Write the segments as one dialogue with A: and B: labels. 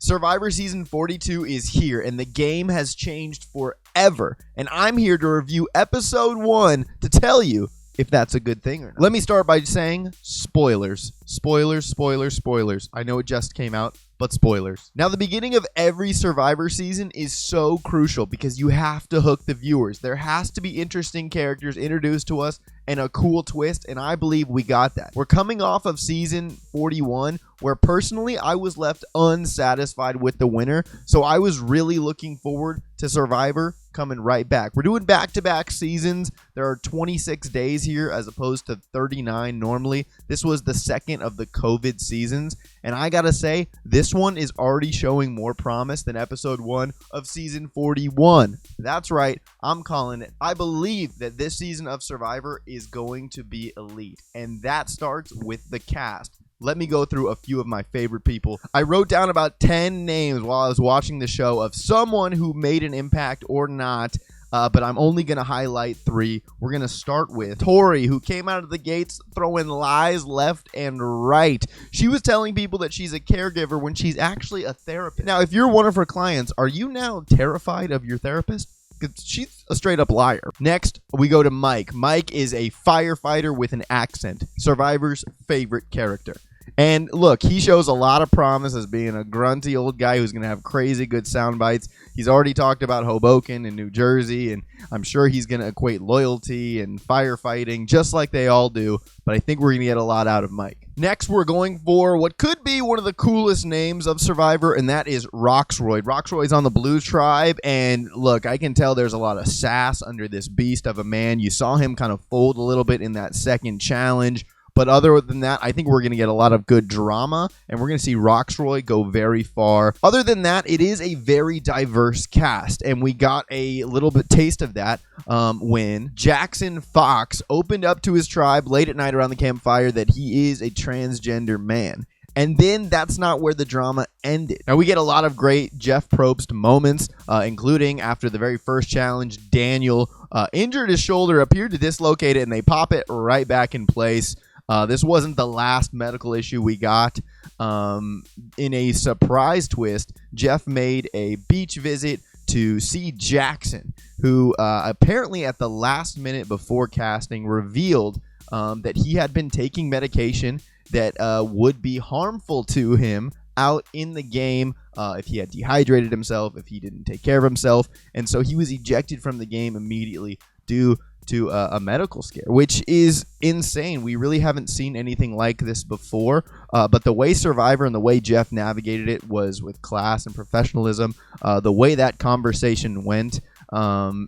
A: Survivor Season 42 is here, and the game has changed forever. And I'm here to review Episode 1 to tell you if that's a good thing or not. Let me start by saying spoilers. Spoilers, spoilers, spoilers. I know it just came out, but spoilers. Now, the beginning of every Survivor season is so crucial because you have to hook the viewers. There has to be interesting characters introduced to us and a cool twist, and I believe we got that. We're coming off of Season 41, where personally I was left unsatisfied with the winner, so I was really looking forward to Survivor coming right back. We're doing back-to-back seasons. There are 26 days here as opposed to 39 normally. This was the second of the COVID seasons, and I gotta say, this one is already showing more promise than Episode 1 of Season 41. That's right, I'm calling it. I believe that this season of Survivor is going to be elite, and that starts with the cast. Let me go through a few of my favorite people. I wrote down about 10 names while I was watching the show of someone who made an impact or not, but I'm only going to highlight 3. We're going to start with Tori, who came out of the gates throwing lies left and right. She was telling people that she's a caregiver when she's actually a therapist. Now, if you're one of her clients, are you now terrified of your therapist? She's a straight up liar. Next, we go to Mike. Mike is a firefighter with an accent. Survivor's favorite character. And look, he shows a lot of promise as being a grunty old guy who's going to have crazy good sound bites. He's already talked about Hoboken and New Jersey, and I'm sure he's going to equate loyalty and firefighting just like they all do, but I think we're going to get a lot out of Mike. Next, we're going for what could be one of the coolest names of Survivor, and that is Roxroyd. Roxroyd's on the Blue Tribe, and look, I can tell there's a lot of sass under this beast of a man. You saw him kind of fold a little bit in that second challenge. But other than that, I think we're going to get a lot of good drama, and we're going to see Roxroyd go very far. Other than that, it is a very diverse cast, and we got a little bit taste of that when Jackson Fox opened up to his tribe late at night around the campfire that he is a transgender man. And then that's not where the drama ended. Now, we get a lot of great Jeff Probst moments, including after the very first challenge, Daniel injured his shoulder, appeared to dislocate it, and they pop it right back in place. This wasn't the last medical issue we got. In a surprise twist, Jeff made a beach visit to see Jackson, who apparently at the last minute before casting revealed that he had been taking medication that would be harmful to him out in the game if he had dehydrated himself, if he didn't take care of himself. And so he was ejected from the game immediately due to a medical scare, which is insane. We really haven't seen anything like this before, but the way Survivor and the way Jeff navigated it was with class and professionalism. The way that conversation went,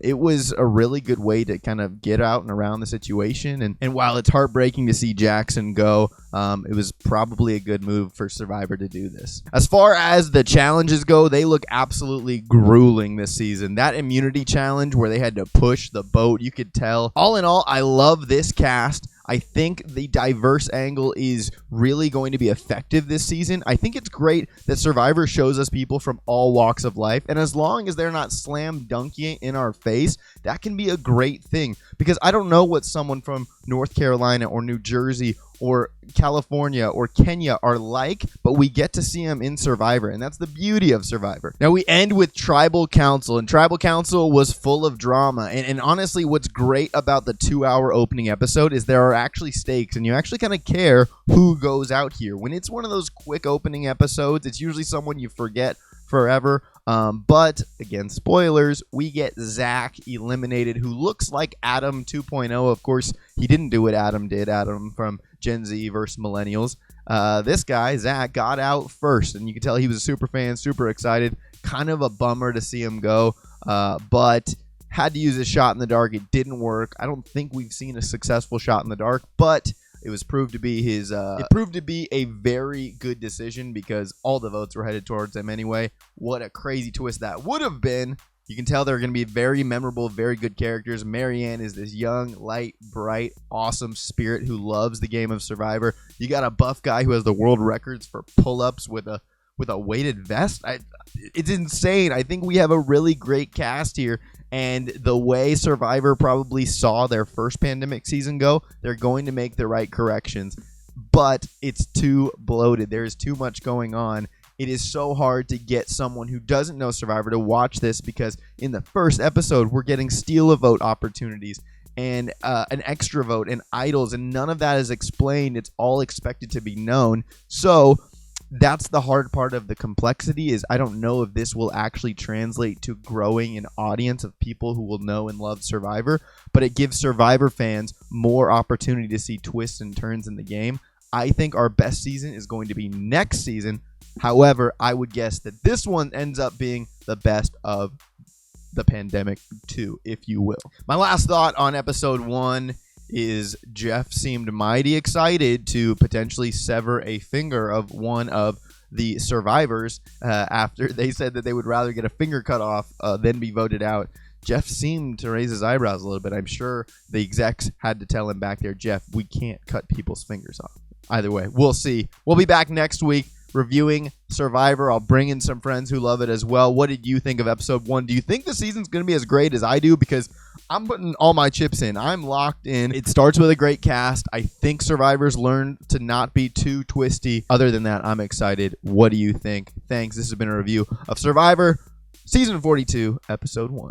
A: it was a really good way to kind of get out and around the situation. And while it's heartbreaking to see Jackson go, it was probably a good move for Survivor to do this. As far as the challenges go, they look absolutely grueling this season. That immunity challenge where they had to push the boat, you could tell. All in all, I love this cast. I think the diverse angle is really going to be effective this season. I think it's great that Survivor shows us people from all walks of life, and as long as they're not slam dunking in our face, that can be a great thing, because I don't know what someone from North Carolina or New Jersey or California or Kenya are like, but we get to see them in Survivor, and that's the beauty of Survivor. Now, we end with Tribal Council, and Tribal Council was full of drama, and honestly, what's great about the 2-hour opening episode is there are actually stakes, and you actually kind of care who goes out here. When it's one of those quick opening episodes, it's usually someone you forget forever. But again, spoilers, we get Zach eliminated, who looks like Adam 2.0. Of course, he didn't do what Adam did. Adam from Gen Z versus Millennials. This guy, Zach, got out first, and you can tell he was a super fan, super excited. Kind of a bummer to see him go, but had to use a shot in the dark. It didn't work. I don't think we've seen a successful shot in the dark, but it was proved to be his. It proved to be a very good decision because all the votes were headed towards him anyway. What a crazy twist that would have been. You can tell they're going to be very memorable, very good characters. Marianne is this young, light, bright, awesome spirit who loves the game of Survivor. You got a buff guy who has the world records for pull-ups with a weighted vest. It's insane. I think we have a really great cast here. And the way Survivor probably saw their first pandemic season go, they're going to make the right corrections. But it's too bloated. There's too much going on. it is so hard to get someone who doesn't know Survivor to watch this, because in the first episode, we're getting steal a vote opportunities and an extra vote and idols, and none of that is explained. It's all expected to be known. So that's the hard part of the complexity, is I don't know if this will actually translate to growing an audience of people who will know and love Survivor, but it gives Survivor fans more opportunity to see twists and turns in the game. I think our best season is going to be next season. However, I would guess that this one ends up being the best of the pandemic 2, if you will. My last thought on episode 1 is Jeff seemed mighty excited to potentially sever a finger of one of the survivors after they said that they would rather get a finger cut off than be voted out. Jeff seemed to raise his eyebrows a little bit. I'm sure the execs had to tell him back there, Jeff, we can't cut people's fingers off. Either way, we'll see. We'll be back next week reviewing Survivor. I'll bring in some friends who love it as well. What did you think of episode 1? Do you think the season's going to be as great as I do? Because I'm putting all my chips in. I'm locked in. It starts with a great cast. I think Survivors learned to not be too twisty. Other than that, I'm excited. What do you think? Thanks. This has been a review of Survivor, Season 42, Episode 1.